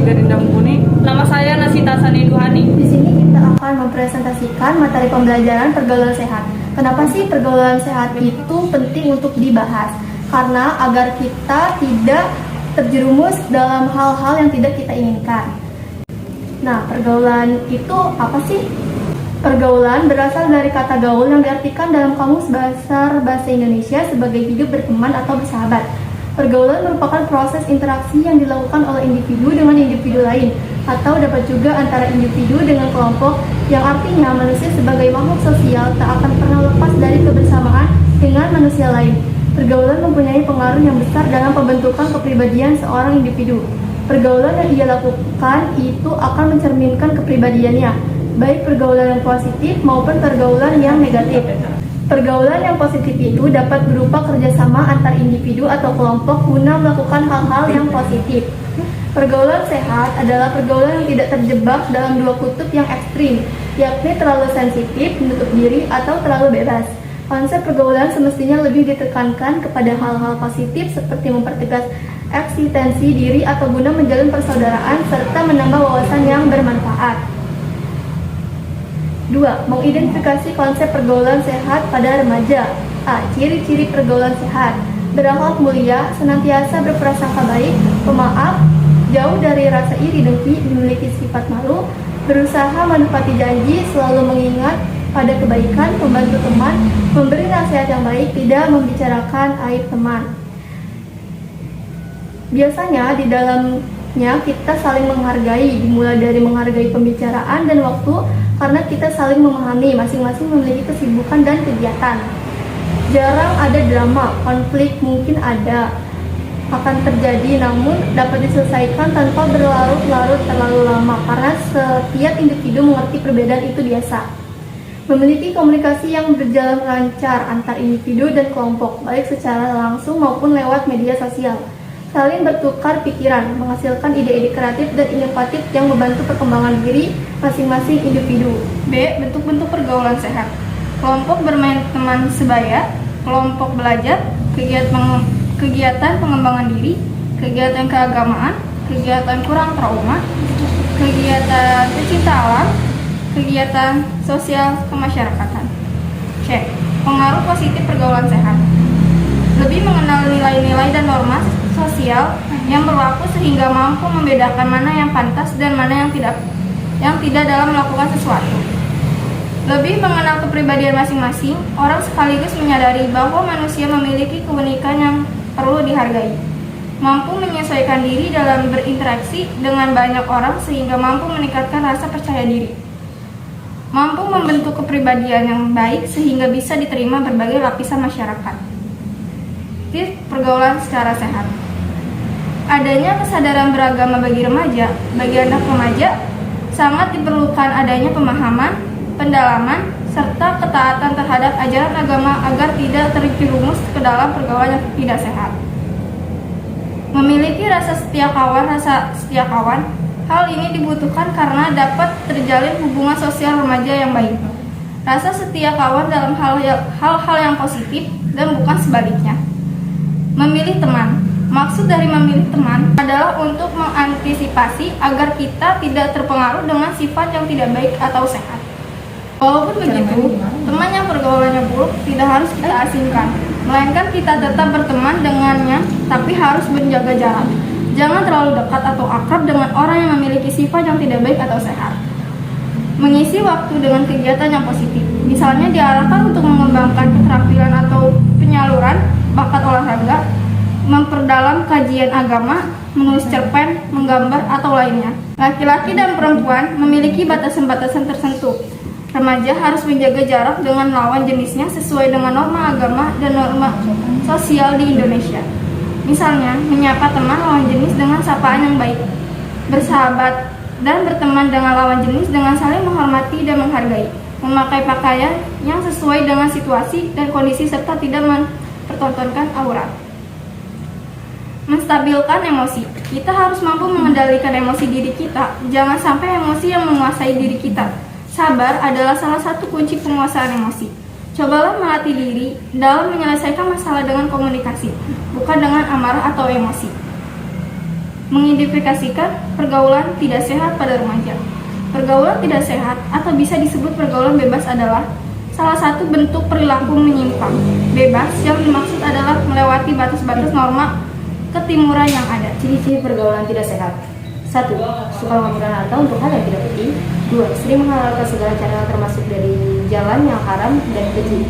Anggarinda Mumpuni. Nama saya Nasita Sani Duhani. Di sini kita akan mempresentasikan materi pembelajaran pergaulan sehat. Kenapa sih pergaulan sehat itu penting untuk dibahas? Karena agar kita tidak terjerumus dalam hal-hal yang tidak kita inginkan. Nah, pergaulan itu apa sih? Pergaulan berasal dari kata gaul yang diartikan dalam Kamus Besar Bahasa Indonesia sebagai hidup berteman atau bersahabat. Pergaulan merupakan proses interaksi yang dilakukan oleh individu dengan individu lain, atau dapat juga antara individu dengan kelompok, yang artinya manusia sebagai makhluk sosial tak akan pernah lepas dari kebersamaan dengan manusia lain. Pergaulan mempunyai pengaruh yang besar dalam pembentukan kepribadian seorang individu. Pergaulan yang ia lakukan itu akan mencerminkan kepribadiannya, baik pergaulan yang positif maupun pergaulan yang negatif. Pergaulan yang positif itu dapat berupa kerjasama antar individu atau kelompok guna melakukan hal-hal yang positif. Pergaulan sehat adalah pergaulan yang tidak terjebak dalam dua kutub yang ekstrim, yakni terlalu sensitif, menutup diri, atau terlalu bebas. Konsep pergaulan semestinya lebih ditekankan kepada hal-hal positif seperti mempertegas eksistensi diri atau guna menjalin persaudaraan serta menambah wawasan yang bermanfaat. 2. Mengidentifikasi konsep pergaulan sehat pada remaja. A. Ciri-ciri pergaulan sehat: berakhlak mulia, senantiasa berprasangka baik, pemaaf, jauh dari rasa iri dengki, memiliki sifat malu, berusaha menepati janji, selalu mengingat pada kebaikan, membantu teman, memberi nasihat yang baik, tidak membicarakan aib teman. Biasanya di dalamnya kita saling menghargai, dimulai dari menghargai pembicaraan dan waktu, karena kita saling memahami, masing-masing memiliki kesibukan dan kegiatan. Jarang ada drama, konflik mungkin ada, akan terjadi, namun dapat diselesaikan tanpa berlarut-larut terlalu lama, karena setiap individu mengerti perbedaan itu biasa. Memiliki komunikasi yang berjalan lancar antar individu dan kelompok, baik secara langsung maupun lewat media sosial. Saling bertukar pikiran, menghasilkan ide-ide kreatif dan inovatif yang membantu perkembangan diri masing-masing individu. B. Bentuk-bentuk pergaulan sehat: kelompok bermain teman sebaya, kelompok belajar, kegiatan pengembangan diri, kegiatan keagamaan, kegiatan kurang trauma, kegiatan pecinta alam, kegiatan sosial kemasyarakatan. C. Pengaruh positif pergaulan sehat: lebih mengenal nilai-nilai dan norma sosial yang berlaku sehingga mampu membedakan mana yang pantas dan mana yang tidak dalam melakukan sesuatu. Lebih mengenal kepribadian masing-masing, orang sekaligus menyadari bahwa manusia memiliki keunikan yang perlu dihargai. Mampu menyesuaikan diri dalam berinteraksi dengan banyak orang sehingga mampu meningkatkan rasa percaya diri. Mampu membentuk kepribadian yang baik sehingga bisa diterima berbagai lapisan masyarakat. Tips pergaulan secara sehat: adanya kesadaran beragama bagi remaja. Bagi anak remaja, sangat diperlukan adanya pemahaman, pendalaman, serta ketaatan terhadap ajaran agama agar tidak terjerumus ke dalam pergaulan yang tidak sehat. Memiliki rasa setia kawan. Hal ini dibutuhkan karena dapat terjalin hubungan sosial remaja yang baik. Rasa setia kawan dalam hal-hal yang positif dan bukan sebaliknya. Memilih teman. Maksud dari memilih teman adalah untuk mengantisipasi agar kita tidak terpengaruh dengan sifat yang tidak baik atau sehat. Walaupun begitu, teman yang pergaulannya buruk tidak harus kita asingkan, melainkan kita tetap berteman dengannya, tapi harus menjaga jarak. Jangan terlalu dekat atau akrab dengan orang yang memiliki sifat yang tidak baik atau sehat. Mengisi waktu dengan kegiatan yang positif, misalnya diarahkan untuk mengembangkan keterampilan atau penyaluran bakat olahraga, memperdalam kajian agama, menulis cerpen, menggambar, atau lainnya. Laki-laki dan perempuan memiliki batasan-batasan tertentu. Remaja harus menjaga jarak dengan lawan jenisnya sesuai dengan norma agama dan norma sosial di Indonesia. Misalnya, menyapa teman lawan jenis dengan sapaan yang baik, bersahabat dan berteman dengan lawan jenis dengan saling menghormati dan menghargai, memakai pakaian yang sesuai dengan situasi dan kondisi serta tidak mempertontonkan aurat. Menstabilkan emosi. Kita harus mampu mengendalikan emosi diri kita, jangan sampai emosi yang menguasai diri kita. Sabar adalah salah satu kunci penguasaan emosi. Cobalah melatih diri dalam menyelesaikan masalah dengan komunikasi, bukan dengan amarah atau emosi. mengidentifikasikan pergaulan tidak sehat pada remaja. Pergaulan tidak sehat atau bisa disebut pergaulan bebas adalah salah satu bentuk perilaku menyimpang. Bebas yang dimaksud adalah melewati batas-batas norma ketimuran yang ada. Ciri-ciri pergaulan tidak sehat. 1. Suka menggunakan harta untuk hal yang tidak penting. 2. Sering menghalalkan segala cara termasuk dari jalan yang haram dan keji.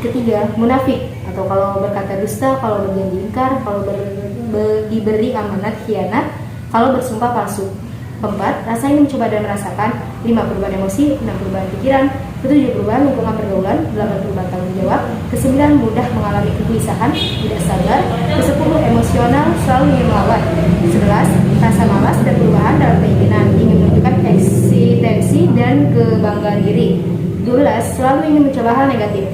Ketiga, munafik atau kalau berkata dusta, kalau berjanji ingkar, kalau diberi amanat khianat, kalau bersumpah palsu. 4. Rasa ingin mencoba dan merasakan. 5. Perubahan emosi. 6. Perubahan pikiran. 7. Perubahan lingkungan pergaulan. 8. Perubahan tanggung jawab. 9. Mudah mengalami kegelisahan, tidak sabar. 10. Emosional, selalu ingin melawan. 11. Rasa malas dan perubahan dalam keinginan, ingin menunjukkan eksistensi dan kebanggaan diri. 12. Selalu ingin mencoba hal negatif.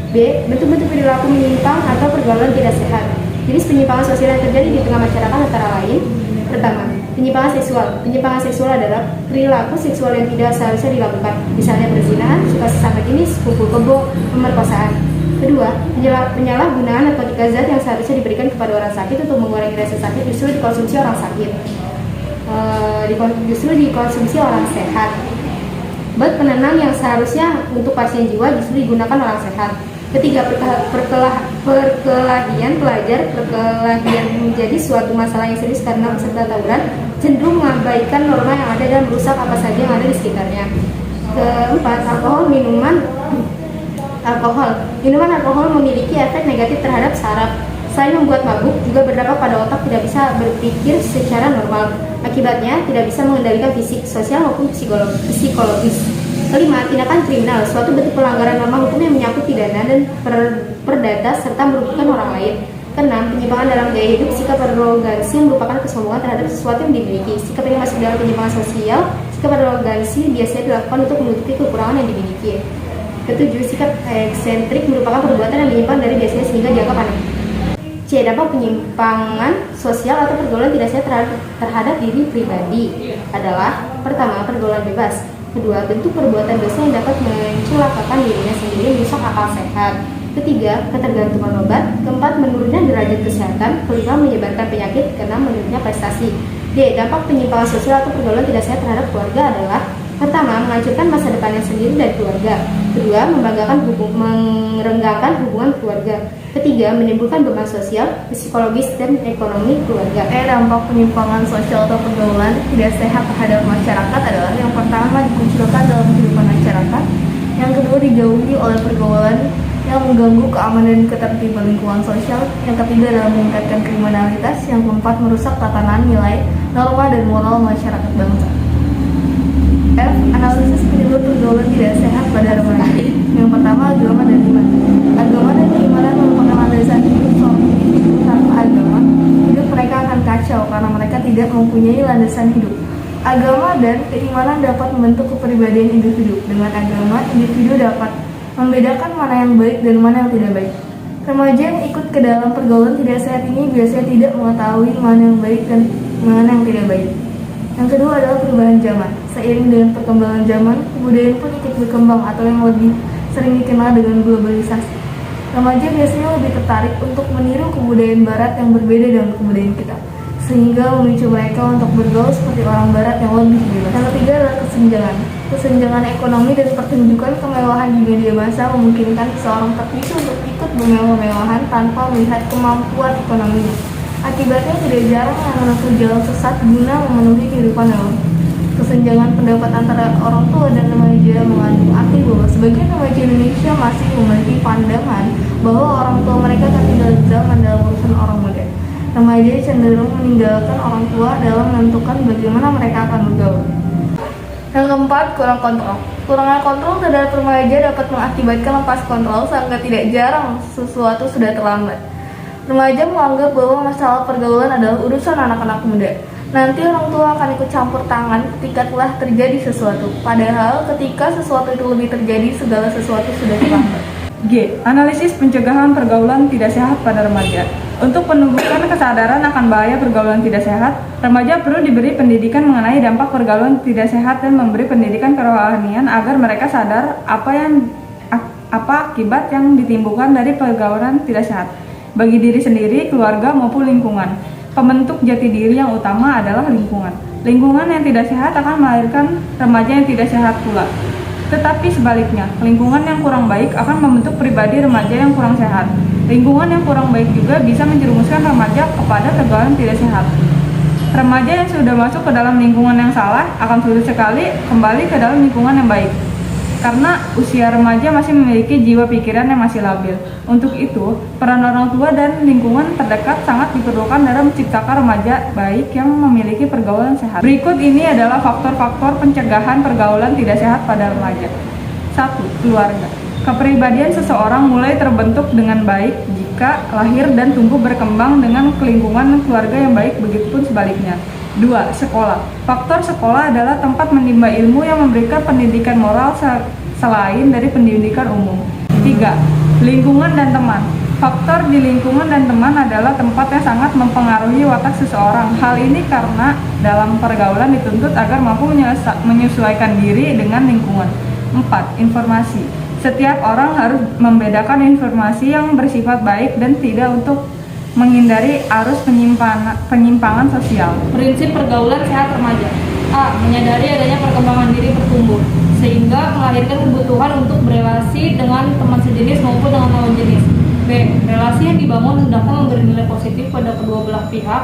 B. Bentuk-bentuk perilaku menyimpang atau pergaulan tidak sehat. Jenis penyimpangan sosial yang terjadi di tengah masyarakat antara lain. Pertama, penyimpangan seksual. Penyimpangan seksual adalah perilaku seksual yang tidak seharusnya dilakukan, misalnya perzinahan, suka sesama jenis, kumpul kebo, pemerkosaan. Kedua, penyalahgunaan narkotika zat yang seharusnya diberikan kepada orang sakit untuk mengurangi rasa sakit justru dikonsumsi orang sakit. Justru dikonsumsi orang sehat. Obat penenang yang seharusnya untuk pasien jiwa justru digunakan orang sehat. Ketiga, perkelahian pelajar. Perkelahian menjadi suatu masalah yang serius karena peserta tawuran cenderung mengabaikan norma yang ada dan merusak apa saja yang ada di sekitarnya. Keempat, minuman alkohol memiliki efek negatif terhadap saraf. Selain membuat mabuk, juga berdampak pada otak, tidak bisa berpikir secara normal. Akibatnya, tidak bisa mengendalikan fisik, sosial maupun psikologis. Kelima, tindakan kriminal, suatu bentuk pelanggaran norma hukum yang menyangkut pidana dan perdata serta merugikan orang lain. Keenam, penyimpangan dalam gaya hidup, sikap arogansi yang merupakan kesombongan terhadap sesuatu yang dimiliki. Sikap ini masuk dalam penyimpangan sosial. Sikap arogansi biasanya dilakukan untuk menutupi kekurangan yang dimiliki. Ketujuh, sikap eksentrik merupakan perbuatan yang menyimpang dari biasanya sehingga dianggap aneh. C. Dampak penyimpangan sosial atau pergaulan tidak sehat terhadap diri pribadi adalah: pertama, pergaulan bebas. Kedua, bentuk perbuatan dosa yang dapat mencelakakan dirinya sendiri, merusak akal sehat. Ketiga, ketergantungan obat. Keempat, menurunnya derajat kesehatan. Kelima, menyebarkan penyakit. Keenam, menurunnya prestasi. D. Dampak penyimpangan sosial atau pergaulan tidak sehat terhadap keluarga adalah: pertama, menghancurkan masa depannya sendiri dan keluarga. Kedua, merenggangkan hubungan keluarga. Ketiga, menimbulkan beban sosial, psikologis, dan ekonomi keluarga. Dampak penyimpangan sosial atau pergaulan tidak sehat terhadap masyarakat adalah: yang pertama, dikucilkan dalam kehidupan masyarakat. Yang kedua, dijauhi oleh pergaulan yang mengganggu keamanan dan ketertiban lingkungan sosial. Yang ketiga, dalam meningkatkan kriminalitas. Yang keempat, merusak tatanan nilai, norma, dan moral masyarakat bangsa. F. Analisis penyebab pergaulan tidak sehat pada remaja. Yang pertama, agama dan iman. Agama dan keimanan merupakan landasan hidup seorang individu. Tanpa agama, hidup mereka akan kacau karena mereka tidak mempunyai landasan hidup. Agama dan keimanan dapat membentuk kepribadian individu. Dengan agama, individu dapat membedakan mana yang baik dan mana yang tidak baik. Remaja yang ikut ke dalam pergaulan tidak sehat ini biasanya tidak mengetahui mana yang baik dan mana yang tidak baik. Yang kedua adalah perubahan zaman. Seiring dengan perkembangan zaman, kebudayaan pun ikut berkembang atau yang lebih sering dikenal dengan globalisasi. Remaja biasanya lebih tertarik untuk meniru kebudayaan barat yang berbeda dengan kebudayaan kita, sehingga memicu mereka untuk bergaul seperti orang barat yang lebih bebas. Yang ketiga adalah kesenjangan. Kesenjangan ekonomi dan pertunjukan kemewahan di media massa memungkinkan seseorang terpisu untuk ikut bermewah-mewahan tanpa melihat kemampuan ekonominya. Akibatnya tidak jarang yang menempuh jalan sesat guna memenuhi kehidupan mewah. Kesenjangan pendapat antara orang tua dan remaja mengandung arti bahwa sebagian remaja Indonesia masih memiliki pandangan bahwa orang tua mereka tertinggal zaman dalam urusan orang muda. Remaja cenderung meninggalkan orang tua dalam menentukan bagaimana mereka akan bergaul. Yang keempat, kurang kontrol. Kurangnya kontrol terhadap remaja dapat mengakibatkan lepas kontrol sehingga tidak jarang sesuatu sudah terlambat. Remaja menganggap bahwa masalah pergaulan adalah urusan anak-anak muda. Nanti orang tua akan ikut campur tangan ketika telah terjadi sesuatu. Padahal ketika sesuatu itu lebih terjadi, segala sesuatu sudah terlambat. G. Analisis pencegahan pergaulan tidak sehat pada remaja. Untuk menumbuhkan kesadaran akan bahaya pergaulan tidak sehat, remaja perlu diberi pendidikan mengenai dampak pergaulan tidak sehat dan memberi pendidikan kerohanian agar mereka sadar apa akibat yang ditimbulkan dari pergaulan tidak sehat bagi diri sendiri, keluarga maupun lingkungan. Pembentuk jati diri yang utama adalah lingkungan. Lingkungan yang tidak sehat akan melahirkan remaja yang tidak sehat pula. Tetapi sebaliknya, lingkungan yang kurang baik akan membentuk pribadi remaja yang kurang sehat. Lingkungan yang kurang baik juga bisa menjerumuskan remaja kepada pergaulan tidak sehat. Remaja yang sudah masuk ke dalam lingkungan yang salah akan sulit sekali kembali ke dalam lingkungan yang baik. Karena usia remaja masih memiliki jiwa pikiran yang masih labil. Untuk itu, peran orang tua dan lingkungan terdekat sangat diperlukan dalam menciptakan remaja baik yang memiliki pergaulan sehat. Berikut ini adalah faktor-faktor pencegahan pergaulan tidak sehat pada remaja. 1. Keluarga. Kepribadian seseorang mulai terbentuk dengan baik jika lahir dan tumbuh berkembang dengan lingkungan keluarga yang baik, begitupun sebaliknya. 2. Sekolah. Faktor sekolah adalah tempat menimba ilmu yang memberikan pendidikan moral selain dari pendidikan umum. 3. Lingkungan dan teman. Faktor di lingkungan dan teman adalah tempat yang sangat mempengaruhi watak seseorang. Hal ini karena dalam pergaulan dituntut agar mampu menyesuaikan diri dengan lingkungan. 4. Informasi. Setiap orang harus membedakan informasi yang bersifat baik dan tidak untuk menghindari arus penyimpangan sosial. Prinsip pergaulan sehat remaja. A. Menyadari adanya perkembangan diri bertumbuh, sehingga melahirkan kebutuhan untuk berelasi dengan teman sejenis maupun dengan lawan jenis. B. Relasi yang dibangun hendaknya memberi nilai positif pada kedua belah pihak.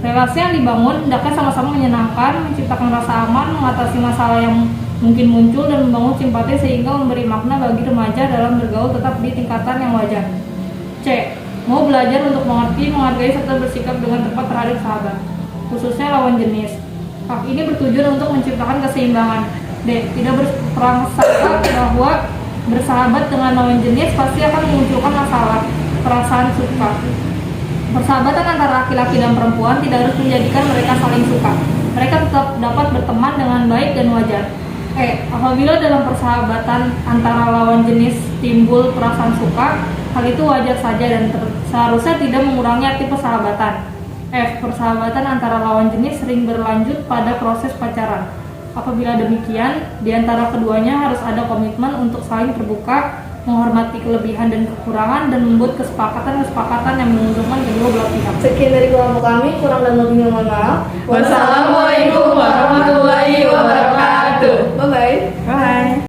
Relasi yang dibangun hendaknya sama-sama menyenangkan, menciptakan rasa aman, mengatasi masalah yang mungkin muncul, dan membangun simpati sehingga memberi makna bagi remaja dalam bergaul tetap di tingkatan yang wajar. C. Mau belajar untuk mengerti, menghargai, serta bersikap dengan tepat terhadap sahabat, khususnya lawan jenis. Hak ini bertujuan untuk menciptakan keseimbangan. D. Tidak berprasangka bahwa bersahabat dengan lawan jenis pasti akan memunculkan masalah, perasaan suka. Persahabatan antara laki-laki dan perempuan tidak harus menjadikan mereka saling suka. Mereka tetap dapat berteman dengan baik dan wajar. E. Apabila dalam persahabatan antara lawan jenis timbul perasaan suka, hal itu wajar saja dan seharusnya tidak mengurangi arti persahabatan. F. Persahabatan antara lawan jenis sering berlanjut pada proses pacaran. Apabila demikian, di antara keduanya harus ada komitmen untuk saling terbuka, menghormati kelebihan dan kekurangan, dan membuat kesepakatan yang menguntungkan kedua belah pihak. Sekian dari kelompok kami, kurang dan lebihnya mohon maaf. Wassalamualaikum warahmatullahi wabarakatuh. Bye-bye. Bye.